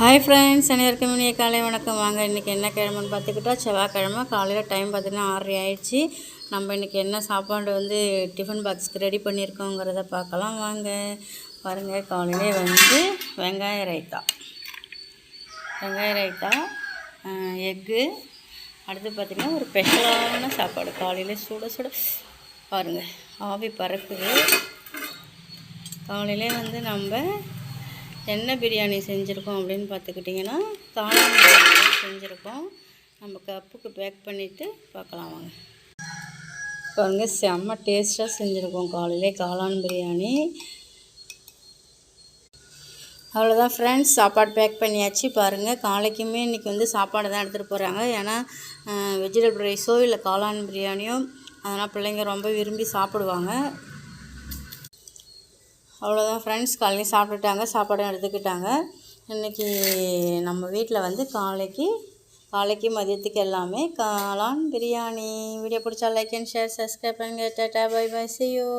Hi friends, அனைவருக்கும் இனிய காலை வணக்கம். வாங்க இன்றைக்கி என்ன கிழமைன்னு பார்த்துக்கிட்டா செவ்வாய்க்கிழமை. காலையில் டைம் பார்த்திங்கன்னா 6:30 ஆயிடுச்சு. நம்ம இன்றைக்கி என்ன சாப்பாடு டிஃபன் பாக்ஸுக்கு ரெடி பண்ணியிருக்கோங்கிறத பார்க்கலாம் வாங்க. பாருங்கள், காலையிலே வெங்காய ரைத்தா, எக்கு, அடுத்து பார்த்திங்கன்னா ஒரு ஸ்பெஷலான சாப்பாடு. காலையிலே சுட சுட பாருங்கள், ஆவி பறக்குது. காலையிலே நம்ம என்ன பிரியாணி செஞ்சுருக்கோம் அப்படின்னு பார்த்துக்கிட்டிங்கன்னா காளான் பிரியாணி செஞ்சுருக்கோம். நம்ம கப்புக்கு பேக் பண்ணிவிட்டு பார்க்கலாம் வாங்க. பாருங்கள், செம்ம டேஸ்ட்டாக செஞ்சுருக்கோம் காலையிலே காளான் பிரியாணி. அவ்வளோதான் ஃப்ரெண்ட்ஸ், சாப்பாடு பேக் பண்ணியாச்சு. பாருங்கள், காலைக்குமே இன்றைக்கி சாப்பாடு தான் எடுத்துகிட்டு போகிறாங்க. ஏன்னா வெஜிடபிள் ரைஸோ இல்லை காளான் பிரியாணியோ அதனால் பிள்ளைங்க ரொம்ப விரும்பி சாப்பிடுவாங்க. அவ்வளோதான் ஃப்ரெண்ட்ஸ், காலையில் சாப்பிட்டுட்டாங்க, சாப்பாடும் எடுத்துக்கிட்டாங்க. இன்றைக்கி நம்ம வீட்டில் காலைக்கு மதியத்துக்கு எல்லாமே காளான் பிரியாணி. வீடியோ பிடிச்சா லைக் அண்ட் ஷேர், சப்ஸ்கிரைப் பண்ணுங்கள். டாடா பை பை, see you.